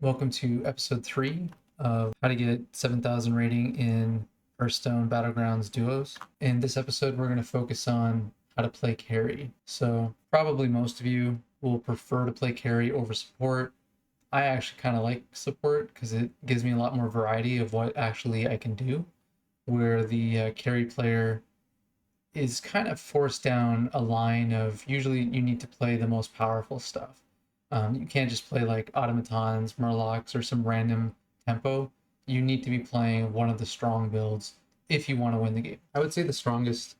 Welcome to episode 3 of how to get 7,000 rating in Hearthstone Battlegrounds duos. In this episode, we're going to focus on how to play carry. So probably most of you will prefer to play carry over support. I actually kind of like support because it gives me a lot more variety of what actually I can do, where the carry player is kind of forced down a line of usually you need to play the most powerful stuff. You can't just play like automatons, murlocs, or some random tempo. You need to be playing one of the strong builds if you want to win the game. I would say the strongest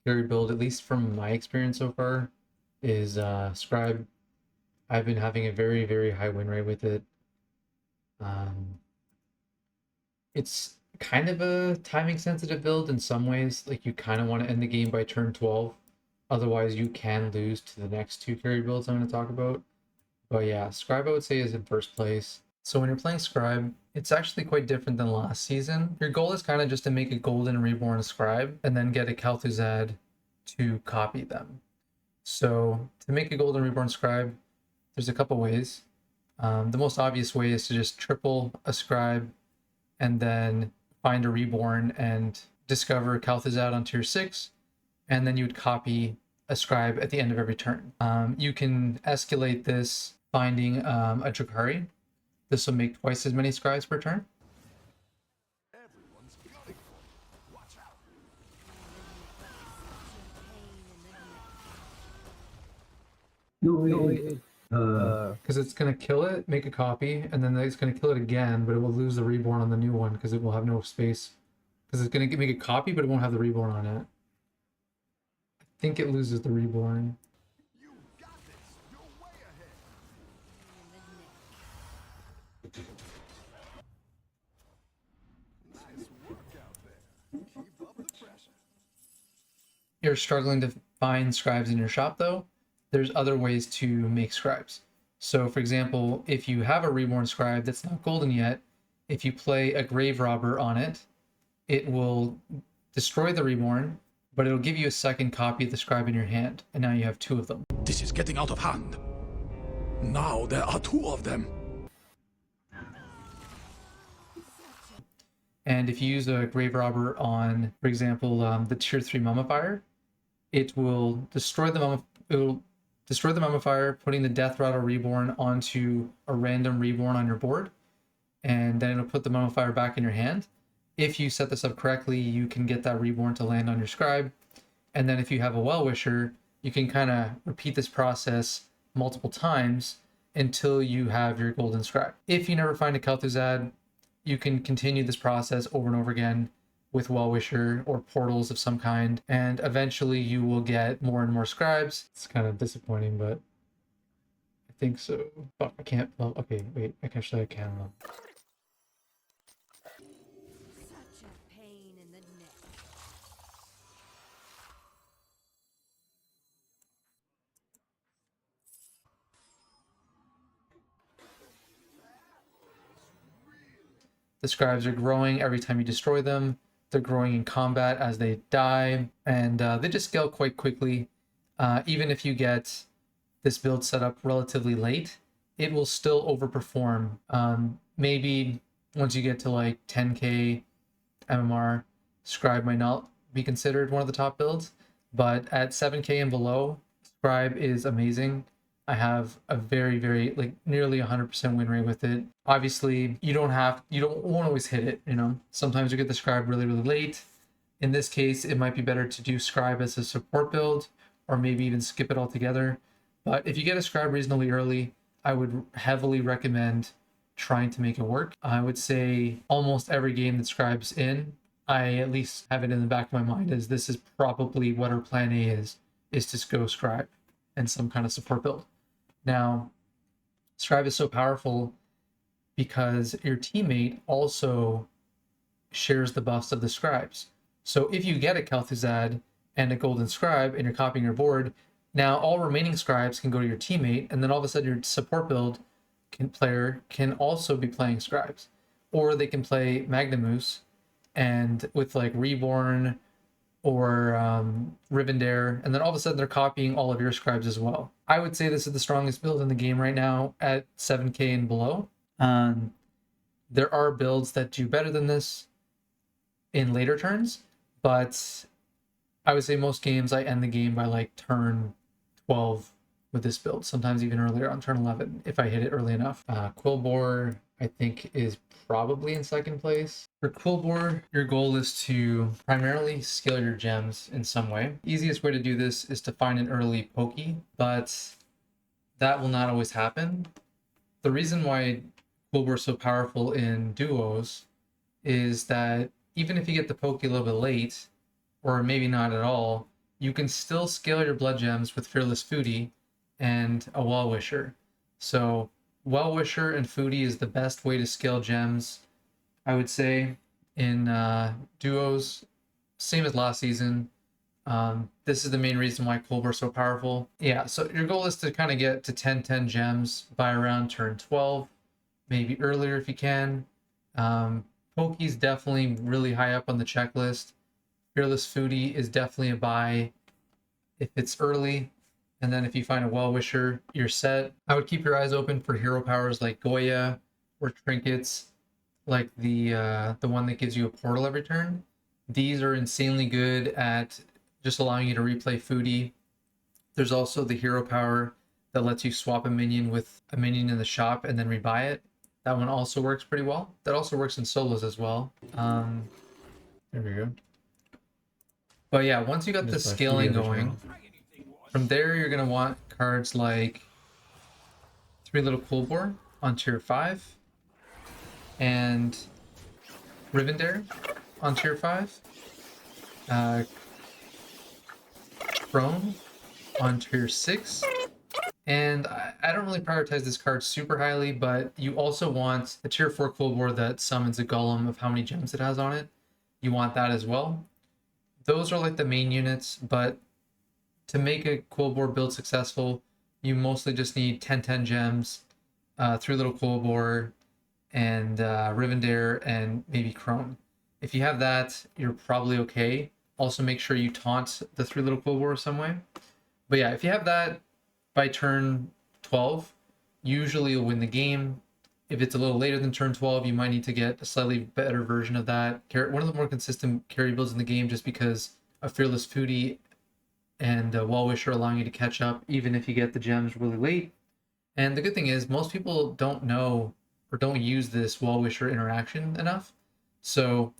carry build, at least from my experience so far, is Scribe. I've been having a very, very high win rate with it. It's kind of a timing sensitive build in some ways. Like you kind of want to end the game by turn 12. Otherwise, you can lose to the next two carry builds I'm going to talk about. But yeah, Scribe I would say is in first place. So when you're playing Scribe, it's actually quite different than last season. Your goal is kind of just to make a golden reborn Scribe and then get a Kel'Thuzad to copy them. So to make a golden reborn Scribe, there's a couple ways. The most obvious way is to just triple a Scribe and then find a reborn and discover Kel'Thuzad on tier 6, and then you would copy a Scribe at the end of every turn. You can escalate this finding a Drakari. This will make twice as many Scribes per turn. Because it's going to kill it, make a copy, and then it's going to kill it again, but it will lose the reborn on the new one because it will have no space. Because it's going to make a copy, but it won't have the reborn on it. I think it loses the reborn. You're struggling to find Scribes in your shop though, there's other ways to make Scribes. So for example, if you have a reborn Scribe that's not golden yet, if you play a Grave Robber on it, it will destroy the reborn, but it'll give you a second copy of the Scribe in your hand, and now you have two of them. This is getting out of hand. Now there are two of them. And if you use a Grave Robber on, for example, the tier 3 Mummifier, it will destroy the Mummifier, putting the Death Rattle Reborn onto a random Reborn on your board, and then it'll put the Mummifier back in your hand. If you set this up correctly, you can get that Reborn to land on your Scribe, and then if you have a Well-Wisher, you can kind of repeat this process multiple times until you have your Golden Scribe. If you never find a Kel'Thuzad, you can continue this process over and over again with Well-Wisher or portals of some kind, and eventually you will get more and more Scribes. It's kind of disappointing, but I think so. Fuck, I can't. Well, okay, wait. Actually, I can. Such a pain in the neck. The Scribes are growing every time you destroy them. They're growing in combat as they die, and they just scale quite quickly. Even if you get this build set up relatively late, it will still overperform. Maybe once you get to like 10k MMR, Scribe might not be considered one of the top builds, but at 7k and below, Scribe is amazing. I have a very, very, like nearly 100% win rate with it. Obviously, you won't always hit it, you know. Sometimes you get the Scribe really, really late. In this case, it might be better to do Scribe as a support build, or maybe even skip it altogether. But if you get a Scribe reasonably early, I would heavily recommend trying to make it work. I would say almost every game that Scribe's in, I at least have it in the back of my mind as this is probably what our plan A is to go Scribe and some kind of support build. Now, Scribe is so powerful because your teammate also shares the buffs of the Scribes. So if you get a Kel'Thuzad and a Golden Scribe and you're copying your board, now all remaining Scribes can go to your teammate, and then all of a sudden your support build player can also be playing Scribes. Or they can play Magnamoose and with like Reborn or Rivendare, and then all of a sudden they're copying all of your Scribes as well. I would say this is the strongest build in the game right now at 7k and below. Um, there are builds that do better than this in later turns, but I would say most games I end the game by like turn 12 with this build, sometimes even earlier on turn 11 if I hit it early enough. Quilboar, I think, is probably in second place. For Quilboar, your goal is to primarily scale your gems in some way. Easiest way to do this is to find an early pokey, but that will not always happen. The reason why Quilboar is so powerful in duos is that even if you get the pokey a little bit late, or maybe not at all, you can still scale your blood gems with Fearless Foodie and a Well Wisher. So Well Wisher and Foodie is the best way to scale gems, I would say, in duos. Same as last season. This is the main reason why Quilboar is so powerful. Yeah, so your goal is to kind of get to 10 gems by around turn 12, maybe earlier if you can. Pokey's definitely really high up on the checklist. Fearless Foodie is definitely a buy if it's early. And then if you find a Well Wisher, you're set. I would keep your eyes open for hero powers like Goya or trinkets, like the one that gives you a portal every turn. These are insanely good at just allowing you to replay Foodie. There's also the hero power that lets you swap a minion with a minion in the shop and then rebuy it. That one also works pretty well. That also works in solos as well. There we go. But yeah, once you got the scaling going, from there you're gonna want cards like Three Little Quilboar on tier 5 and Rivendare on tier 5. Crone on tier 6. And I don't really prioritize this card super highly, but you also want a tier 4 Quilboar that summons a golem of how many gems it has on it. You want that as well. Those are like the main units, but to make a Quilboar build successful, you mostly just need 10 gems, 3 Little Quilboar, and Rivendare, and maybe Crone. If you have that, you're probably okay. Also, make sure you taunt the 3 Little Quilboar some way. But yeah, if you have that by turn 12, usually you'll win the game. If it's a little later than turn 12, you might need to get a slightly better version of that. One of the more consistent carry builds in the game, just because of Fearless Foodie and Well Wisher allowing you to catch up even if you get the gems really late. And the good thing is most people don't know or don't use this Well Wisher interaction enough. So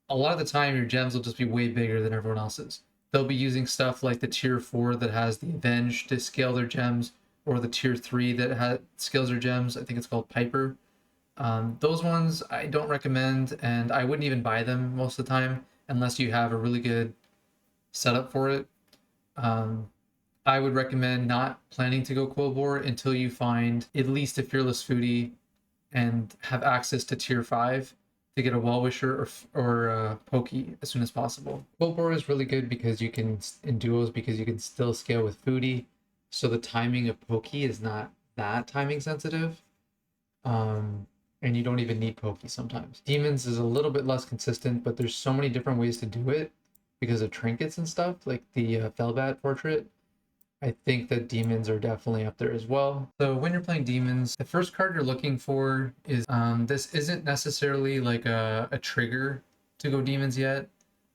a lot of the time your gems will just be way bigger than everyone else's. They'll be using stuff like the tier 4 that has the Avenge to scale their gems, or the tier 3 that scales their gems. I think it's called Piper. Those ones I don't recommend, and I wouldn't even buy them most of the time unless you have a really good setup for it. I would recommend not planning to go Quilboar until you find at least a Fearless Foodie and have access to tier 5 to get a Well Wisher or Pokey as soon as possible. Quilboar is really good because you can, in duos, because you can still scale with Foodie, so the timing of Pokey is not that timing sensitive. And you don't even need Pokey sometimes. Demons is a little bit less consistent, but there's so many different ways to do it because of trinkets and stuff, like the Felbat portrait. I think that demons are definitely up there as well. So when you're playing demons, the first card you're looking for is, this isn't necessarily like a trigger to go demons yet,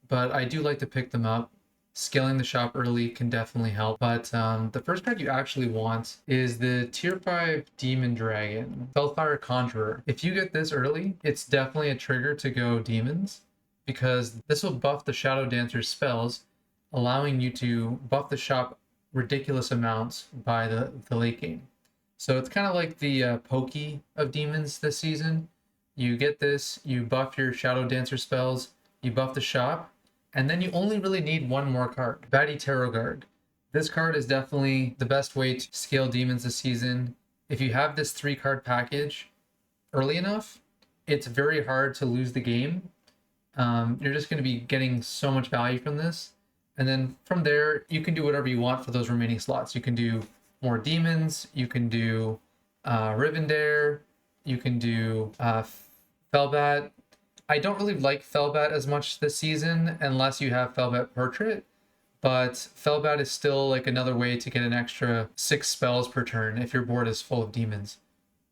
but I do like to pick them up. Scaling the shop early can definitely help. But the first card you actually want is the tier 5 Demon Dragon, Spellfire Conjurer. If you get this early, it's definitely a trigger to go demons, because this will buff the Shadow Dancer's spells, allowing you to buff the shop ridiculous amounts by the late game. So it's kind of like the Pokey of demons this season. You get this, you buff your Shadow Dancer spells, you buff the shop, and then you only really need one more card, Batty Tarot Guard. This card is definitely the best way to scale demons this season. If you have this 3-card package early enough, it's very hard to lose the game. You're just going to be getting so much value from this. And then from there, you can do whatever you want for those remaining slots. You can do more demons, you can do Rivendare, you can do Felbat. I don't really like Felbat as much this season unless you have Felbat Portrait, but Felbat is still like another way to get an extra 6 spells per turn if your board is full of demons.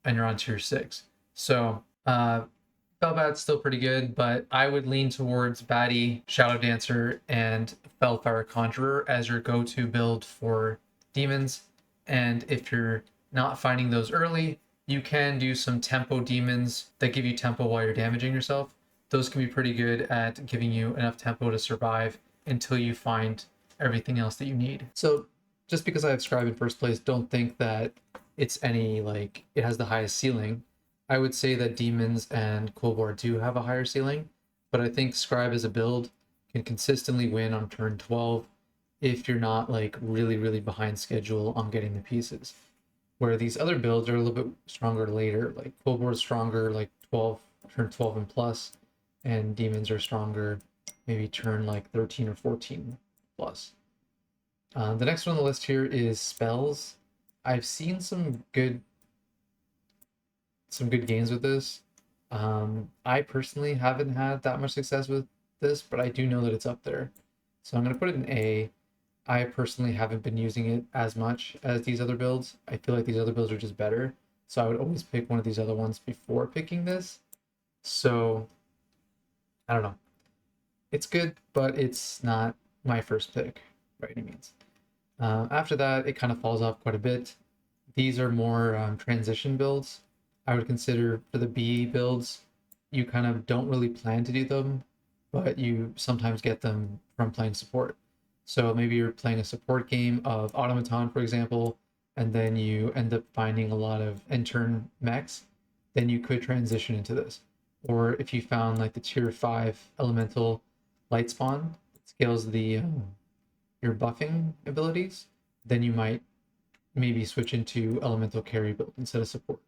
and you're on tier 6. So Felbat's still pretty good, but I would lean towards Batty, Shadow Dancer, and Felfire Conjurer as your go-to build for demons. And if you're not finding those early, you can do some tempo demons that give you tempo while you're damaging yourself. Those can be pretty good at giving you enough tempo to survive until you find everything else that you need. So just because I have Scribe in first place, don't think that it's any, like, it has the highest ceiling. I would say that demons and Quilboar do have a higher ceiling, but I think Scribe as a build can consistently win on turn 12 if you're not like really behind schedule on getting the pieces. Where these other builds are a little bit stronger later, like Quilboar is stronger like turn 12 and plus, and demons are stronger maybe turn like 13 or 14 plus. The next one on the list here is spells. I've seen some good games with this. I personally haven't had that much success with this, but I do know that it's up there. So I'm going to put it in A. I personally haven't been using it as much as these other builds. I feel like these other builds are just better. So I would always pick one of these other ones before picking this. So I don't know. It's good, but it's not my first pick by any means. After that, it kind of falls off quite a bit. These are more transition builds. I would consider for the B builds, you kind of don't really plan to do them, but you sometimes get them from playing support. So maybe you're playing a support game of Automaton, for example, and then you end up finding a lot of intern mechs, then you could transition into this. Or if you found like the tier 5 elemental light spawn that scales the your buffing abilities, then you might maybe switch into elemental carry build instead of support.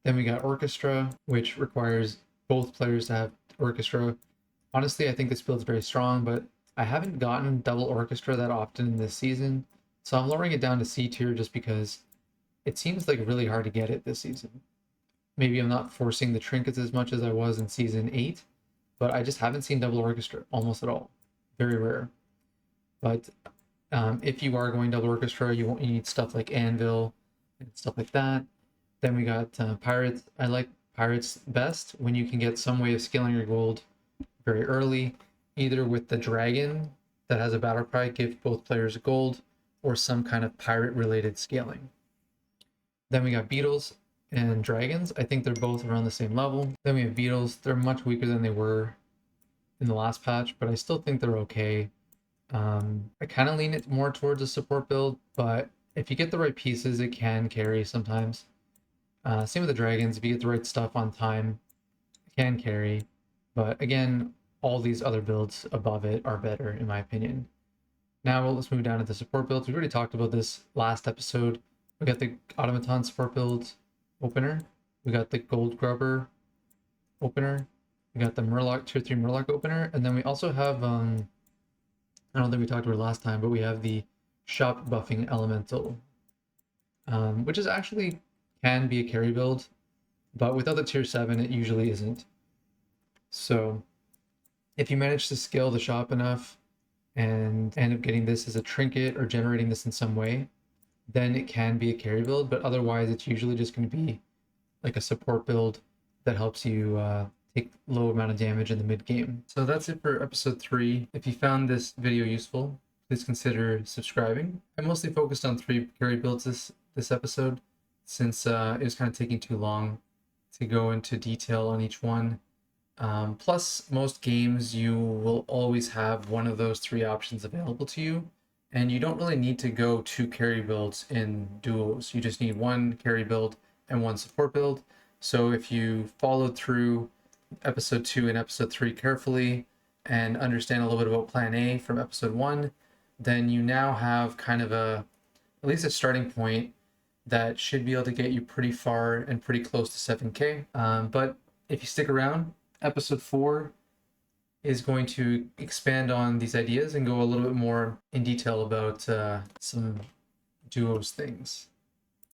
Then we got Orcestra, which requires both players to have Orcestra. Honestly, I think this build is very strong, but I haven't gotten double Orcestra that often in this season, so I'm lowering it down to C tier just because it seems like really hard to get it this season. Maybe I'm not forcing the trinkets as much as I was in season 8, but I just haven't seen double Orcestra almost at all. Very rare. But if you are going double Orcestra, you need stuff like Anvil and stuff like that. Then we got Pirates. I like Pirates best when you can get some way of scaling your gold very early, either with the dragon that has a battle cry, give both players gold, or some kind of pirate related scaling. Then we got beetles and dragons. I think they're both around the same level. Then we have beetles. They're much weaker than they were in the last patch, but I still think they're okay. I kind of lean it more towards a support build, but if you get the right pieces, it can carry sometimes. Same with the dragons. If you get the right stuff on time, it can carry. But again, all these other builds above it are better, in my opinion. Now let's move down to the support builds. We already talked about this last episode. We got the Automaton support build opener. We got the Gold Grubber opener. We got the Murloc tier 3 Murloc opener, and then we also have I don't think we talked about it last time, but we have the shop buffing elemental, which is actually can be a carry build, but without the tier 7, it usually isn't. So if you manage to scale the shop enough and end up getting this as a trinket or generating this in some way, then it can be a carry build, but otherwise it's usually just going to be like a support build that helps you take low amount of damage in the mid game. So that's it for episode 3. If you found this video useful, please consider subscribing. I mostly focused on 3 carry builds this episode, since it was kind of taking too long to go into detail on each one. Plus, most games you will always have one of those 3 options available to you, and you don't really need to go 2 carry builds in duos. You just need 1 carry build and 1 support build. So if you followed through episode 2 and episode 3 carefully and understand a little bit about plan A from episode 1, then you now have kind of at least a starting point that should be able to get you pretty far and pretty close to 7K. But if you stick around, episode 4 is going to expand on these ideas and go a little bit more in detail about some duos things.